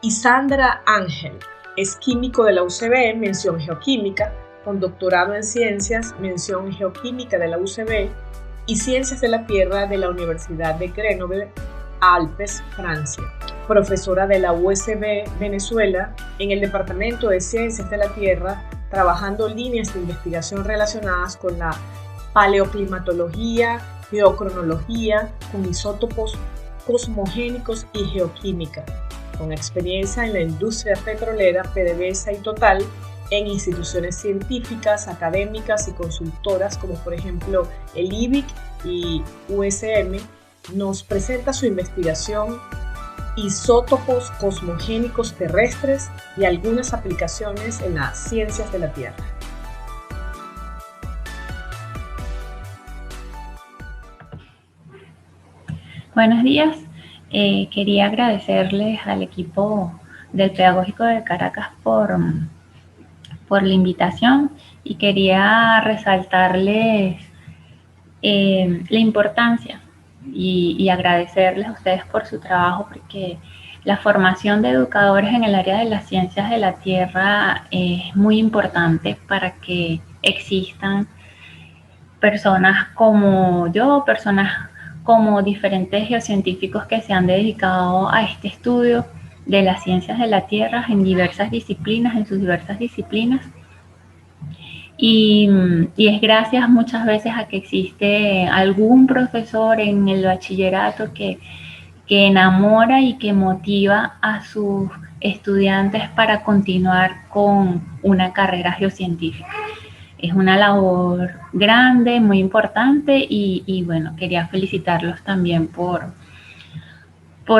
Y Sandra Ángel es químico de la UCB, mención geoquímica, con doctorado en ciencias, mención geoquímica de la UCB y ciencias de la tierra de la Universidad de Grenoble, Alpes, Francia. Profesora de la USB Venezuela en el Departamento de Ciencias de la Tierra, trabajando líneas de investigación relacionadas con la paleoclimatología, geocronología, con isótopos cosmogénicos y geoquímica, con experiencia en la industria petrolera, PDVSA y Total, en instituciones científicas, académicas y consultoras como por ejemplo el IBIC y USM, nos presenta su investigación Isótopos cosmogénicos terrestres y algunas aplicaciones en las ciencias de la Tierra. Buenos días. Quería agradecerles al equipo del Pedagógico de Caracas por la invitación y quería resaltarles la importancia y agradecerles a ustedes por su trabajo, porque la formación de educadores en el área de las ciencias de la Tierra es muy importante para que existan personas como yo, personas como diferentes geocientíficos que se han dedicado a este estudio de las ciencias de la Tierra en diversas disciplinas, en sus diversas disciplinas. Y es gracias muchas veces a que existe algún profesor en el bachillerato que enamora y que motiva a sus estudiantes para continuar con una carrera geocientífica. Es una labor grande, muy importante y bueno, quería felicitarlos también por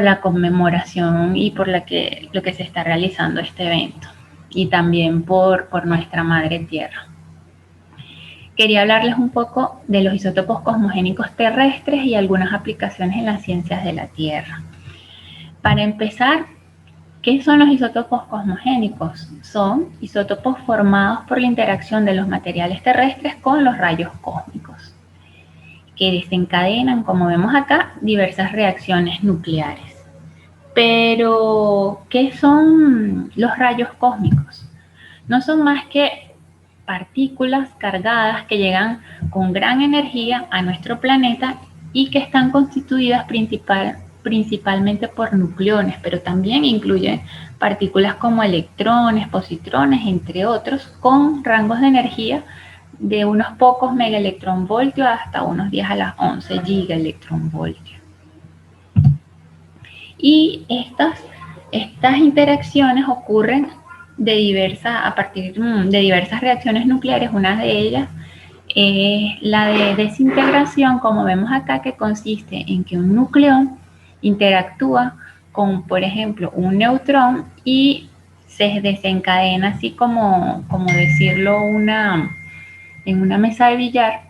la conmemoración y por lo que se está realizando este evento, y también por nuestra madre tierra. Quería hablarles un poco de los isótopos cosmogénicos terrestres y algunas aplicaciones en las ciencias de la Tierra. Para empezar, ¿qué son los isótopos cosmogénicos? Son isótopos formados por la interacción de los materiales terrestres con los rayos cósmicos, que desencadenan, como vemos acá, diversas reacciones nucleares. Pero, ¿qué son los rayos cósmicos? No son más que partículas cargadas que llegan con gran energía a nuestro planeta y que están constituidas principalmente por nucleones, pero también incluyen partículas como electrones, positrones, entre otros, con rangos de energía de unos pocos megaelectronvoltios hasta unos 10 a la 11 gigaelectronvoltios. Y estas interacciones ocurren a partir de diversas reacciones nucleares. Una de ellas es la de desintegración, como vemos acá, que consiste en que un nucleón interactúa con, por ejemplo, un neutrón y se desencadena, así como decirlo, en una mesa de billar.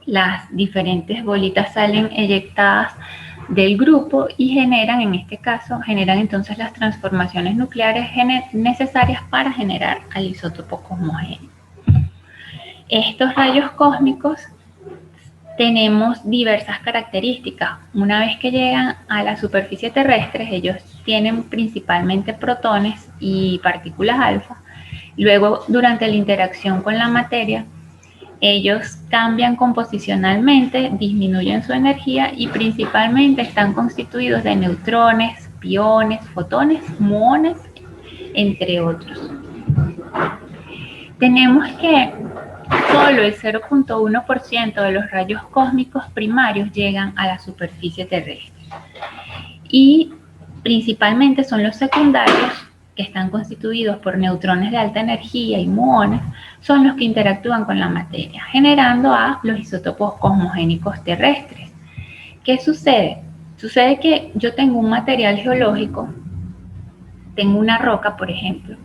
Las diferentes bolitas salen eyectadas del grupo y generan entonces las transformaciones nucleares necesarias para generar al isótopo cosmogénico. Estos rayos cósmicos tenemos diversas características. Una vez que llegan a la superficie terrestre, ellos tienen principalmente protones y partículas alfa. Luego, durante la interacción con la materia, ellos cambian composicionalmente, disminuyen su energía y principalmente están constituidos de neutrones, piones, fotones, muones, entre otros. Tenemos que solo el 0.1% de los rayos cósmicos primarios llegan a la superficie terrestre. Y principalmente son los secundarios, que están constituidos por neutrones de alta energía y muones, son los que interactúan con la materia, generando a los isótopos cosmogénicos terrestres. ¿Qué sucede? Sucede que yo tengo un material geológico, tengo una roca, por ejemplo,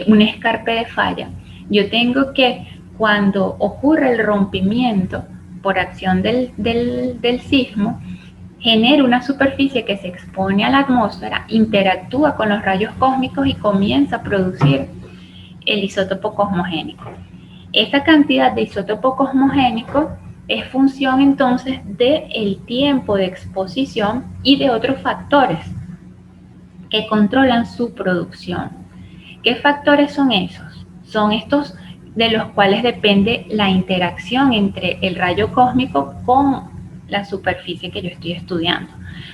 un escarpe de falla. Yo tengo que, cuando ocurre el rompimiento por acción del sismo, genera una superficie que se expone a la atmósfera, interactúa con los rayos cósmicos y comienza a producir el isótopo cosmogénico. Esta cantidad de isótopo cosmogénico es función entonces del tiempo de exposición y de otros factores que controlan su producción. ¿Qué factores son esos? Son estos de los cuales depende la interacción entre el rayo cósmico con la superficie que yo estoy estudiando.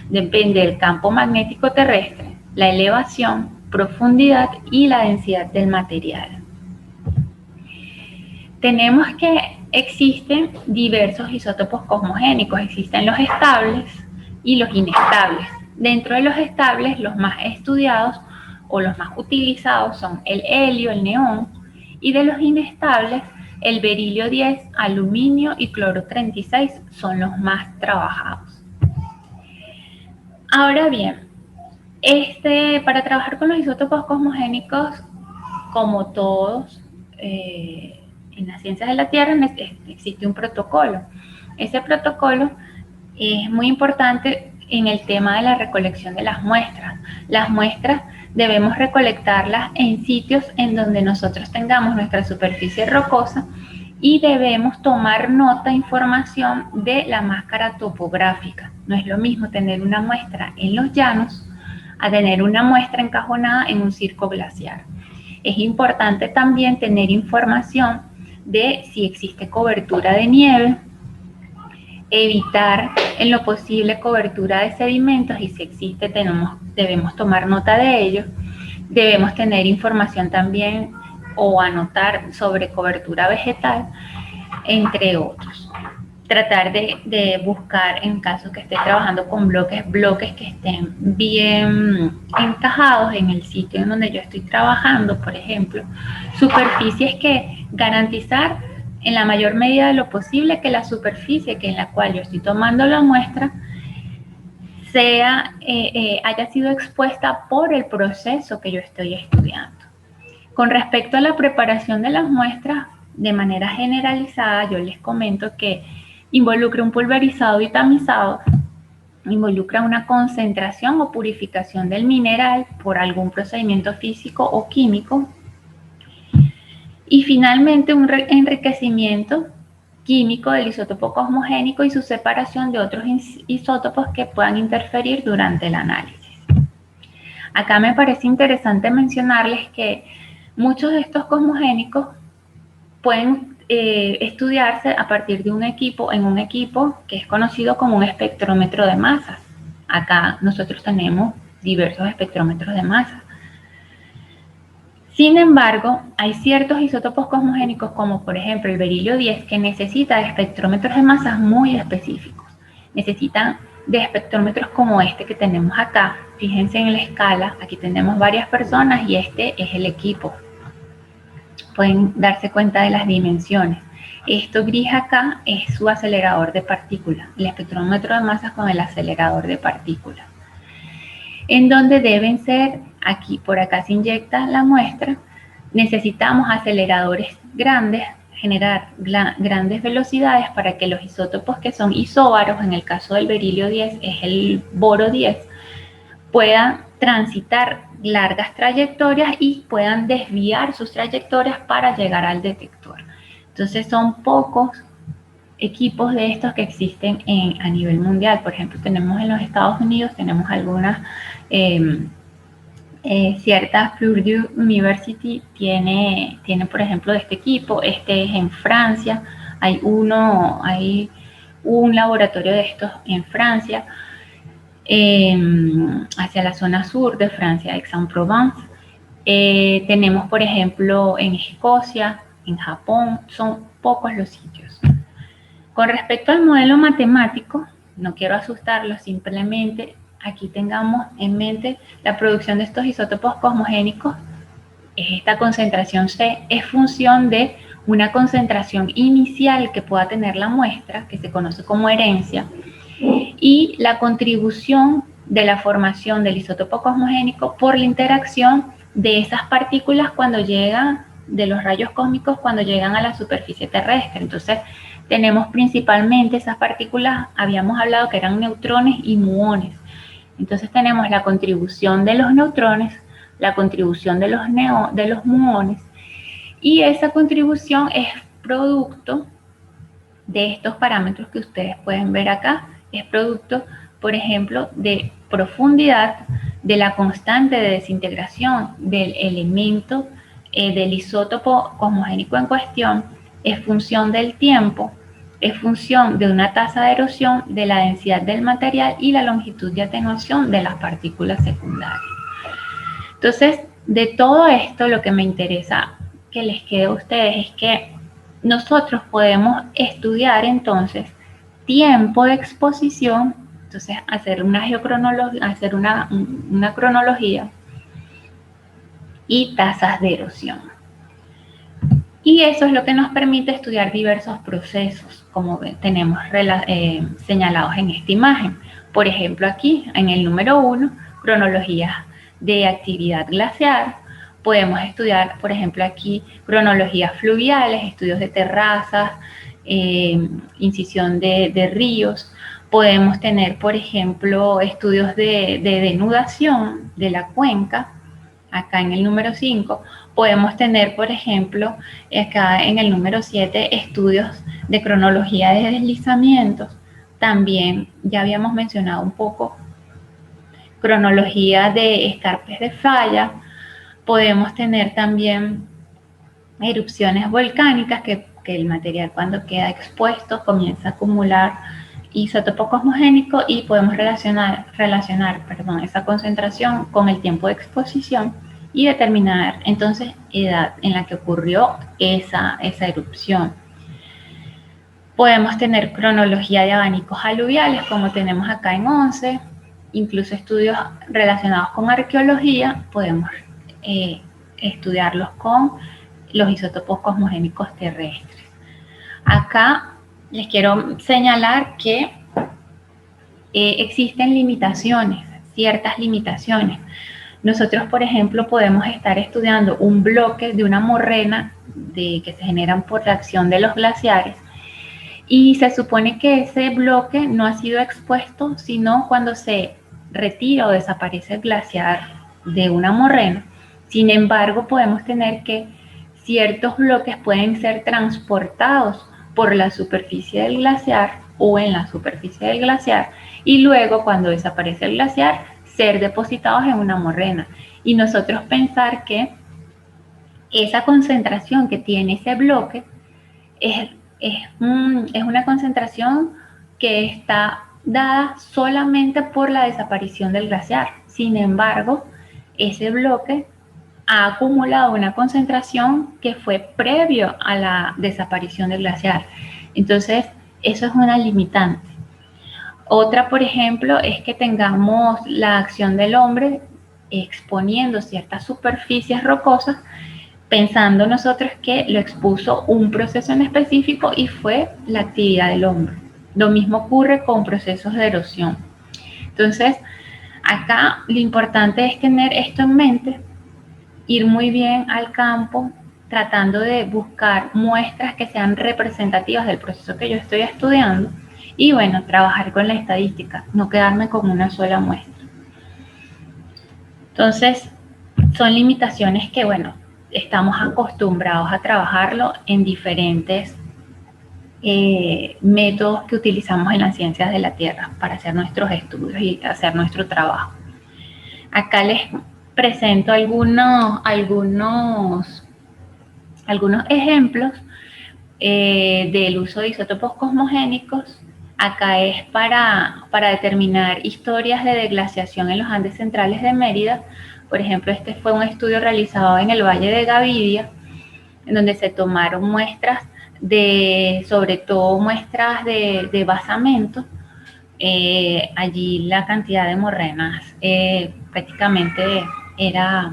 Depende del campo magnético terrestre, la elevación, profundidad y la densidad del material. Tenemos que existen diversos isótopos cosmogénicos, existen los estables y los inestables. Dentro de los estables, los más estudiados o los más utilizados son el helio, el neón, y de los inestables, el berilio 10, aluminio y cloro 36 son los más trabajados. Ahora bien, para trabajar con los isótopos cosmogénicos, como todos en las ciencias de la Tierra, existe un protocolo. Ese protocolo es muy importante en el tema de la recolección de las muestras. Las muestras debemos recolectarlas en sitios en donde nosotros tengamos nuestra superficie rocosa y debemos tomar nota, información de la máscara topográfica. No es lo mismo tener una muestra en los llanos a tener una muestra encajonada en un circo glaciar. Es importante también tener información de si existe cobertura de nieve, evitar en lo posible cobertura de sedimentos y si existe debemos tomar nota de ello. Debemos tener información también o anotar sobre cobertura vegetal, entre otros. Tratar de buscar, en caso que esté trabajando con bloques que estén bien encajados en el sitio en donde yo estoy trabajando, por ejemplo, superficies que garantizar en la mayor medida de lo posible que la superficie en la cual yo estoy tomando la muestra haya sido expuesta por el proceso que yo estoy estudiando. Con respecto a la preparación de las muestras, de manera generalizada, yo les comento que involucra un pulverizado y tamizado, involucra una concentración o purificación del mineral por algún procedimiento físico o químico, y finalmente un enriquecimiento químico del isótopo cosmogénico y su separación de otros isótopos que puedan interferir durante el análisis. Acá me parece interesante mencionarles que muchos de estos cosmogénicos pueden estudiarse a partir de un equipo que es conocido como un espectrómetro de masas. Acá nosotros tenemos diversos espectrómetros de masas. Sin embargo, hay ciertos isótopos cosmogénicos, como por ejemplo el berilio 10, que necesita espectrómetros de masas muy específicos. Necesitan de espectrómetros como este que tenemos acá. Fíjense en la escala, aquí tenemos varias personas y este es el equipo. Pueden darse cuenta de las dimensiones. Esto gris acá es su acelerador de partículas, el espectrómetro de masas con el acelerador de partículas. En donde deben ser, por acá se inyecta la muestra, necesitamos aceleradores grandes, generar grandes velocidades para que los isótopos que son isóbaros, en el caso del berilio 10 es el boro 10, puedan transitar largas trayectorias y puedan desviar sus trayectorias para llegar al detector. Entonces son pocos equipos de estos que existen a nivel mundial. Por ejemplo, tenemos en los Estados Unidos, tenemos algunas, cierta Purdue University tiene por ejemplo este equipo, este es en Francia, hay un laboratorio de estos en Francia, hacia la zona sur de Francia, Aix-en-Provence. Tenemos, por ejemplo, en Escocia, en Japón, son pocos los sitios. Con respecto al modelo matemático, no quiero asustarlos, simplemente aquí tengamos en mente la producción de estos isótopos cosmogénicos. Esta concentración C es función de una concentración inicial que pueda tener la muestra, que se conoce como herencia, y la contribución de la formación del isótopo cosmogénico por la interacción de esas partículas cuando llegan, de los rayos cósmicos cuando llegan a la superficie terrestre. Entonces, tenemos principalmente esas partículas, habíamos hablado que eran neutrones y muones. Entonces, tenemos la contribución de los neutrones, la contribución de los muones, y esa contribución es producto de estos parámetros que ustedes pueden ver acá. Es producto, por ejemplo, de profundidad, de la constante de desintegración del elemento del isótopo cosmogénico en cuestión es función del tiempo, es función de una tasa de erosión, de la densidad del material y la longitud de atenuación de las partículas secundarias. Entonces, de todo esto, lo que me interesa que les quede a ustedes es que nosotros podemos estudiar entonces tiempo de exposición, entonces hacer una geocronología, hacer una cronología y tasas de erosión. Y eso es lo que nos permite estudiar diversos procesos, como tenemos señalados en esta imagen. Por ejemplo, aquí en el número 1, cronologías de actividad glaciar. Podemos estudiar, por ejemplo, aquí cronologías fluviales, estudios de terrazas, incisión de ríos. Podemos tener, por ejemplo, estudios de denudación de la cuenca, acá en el número 5. Podemos tener, por ejemplo, acá en el número 7, estudios de cronología de deslizamientos. También ya habíamos mencionado un poco cronología de escarpes de falla. Podemos tener también erupciones volcánicas, que el material cuando queda expuesto comienza a acumular isótopo cosmogénico y podemos relacionar esa concentración con el tiempo de exposición y determinar entonces edad en la que ocurrió esa erupción. Podemos tener cronología de abanicos aluviales, como tenemos acá en 11, incluso estudios relacionados con arqueología, podemos estudiarlos con los isótopos cosmogénicos terrestres. Acá les quiero señalar que existen limitaciones, ciertas limitaciones. Nosotros, por ejemplo, podemos estar estudiando un bloque de una morrena que se generan por la acción de los glaciares y se supone que ese bloque no ha sido expuesto sino cuando se retira o desaparece el glaciar de una morrena. Sin embargo, podemos tener que ciertos bloques pueden ser transportados por la superficie del glaciar o en la superficie del glaciar y luego, cuando desaparece el glaciar, ser depositados en una morrena. Y nosotros pensar que esa concentración que tiene ese bloque es una concentración que está dada solamente por la desaparición del glaciar. Sin embargo, ese bloque ha acumulado una concentración que fue previo a la desaparición del glaciar. Entonces, eso es una limitante. Otra, por ejemplo, es que tengamos la acción del hombre exponiendo ciertas superficies rocosas, pensando nosotros que lo expuso un proceso en específico y fue la actividad del hombre. Lo mismo ocurre con procesos de erosión. Entonces, acá lo importante es tener esto en mente, ir muy bien al campo, tratando de buscar muestras que sean representativas del proceso que yo estoy estudiando y, bueno, trabajar con la estadística, no quedarme con una sola muestra. Entonces, son limitaciones que, bueno, estamos acostumbrados a trabajarlo en diferentes métodos que utilizamos en las ciencias de la Tierra para hacer nuestros estudios y hacer nuestro trabajo. Acá les presento algunos ejemplos del uso de isótopos cosmogénicos. Acá es para determinar historias de deglaciación en los Andes centrales de Mérida. Por ejemplo, este fue un estudio realizado en el Valle de Gavidia, en donde se tomaron muestras sobre todo muestras de basamento. Allí la cantidad de morrenas prácticamente era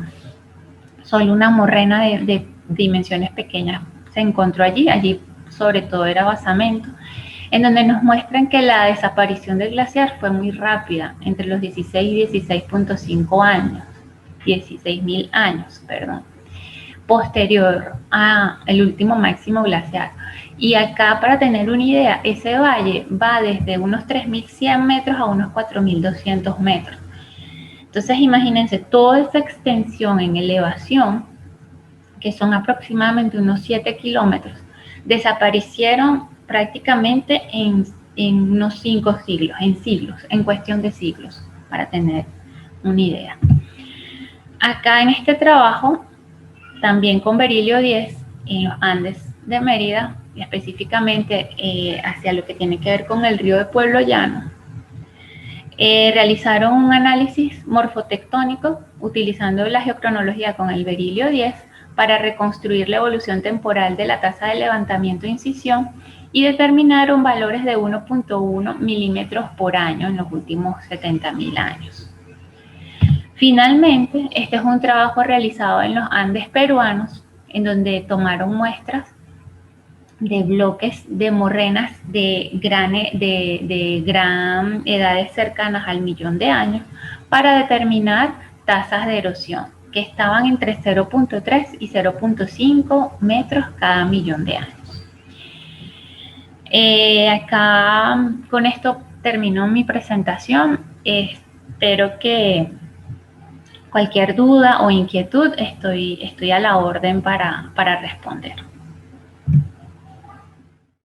solo una morrena de dimensiones pequeñas se encontró allí sobre todo era basamento, en donde nos muestran que la desaparición del glaciar fue muy rápida, entre los 16 y 16.5 años, 16.000 años, perdón, posterior al último máximo glaciar. Y acá, para tener una idea, ese valle va desde unos 3.100 metros a unos 4.200 metros. Entonces, imagínense, toda esa extensión en elevación, que son aproximadamente unos 7 kilómetros, desaparecieron prácticamente en unos 5 siglos, en cuestión de siglos, para tener una idea. Acá en este trabajo, también con berilio 10, en los Andes de Mérida, y específicamente hacia lo que tiene que ver con el río de Pueblo Llano, realizaron un análisis morfotectónico utilizando la geocronología con el berilio 10 para reconstruir la evolución temporal de la tasa de levantamiento e incisión y determinaron valores de 1.1 milímetros por año en los últimos 70.000 años. Finalmente, este es un trabajo realizado en los Andes peruanos, en donde tomaron muestras de bloques de morrenas de gran edades cercanas al 1.000.000 de años para determinar tasas de erosión que estaban entre 0.3 y 0.5 metros cada 1.000.000 de años. Acá con esto termino mi presentación. Espero que cualquier duda o inquietud estoy a la orden para responder.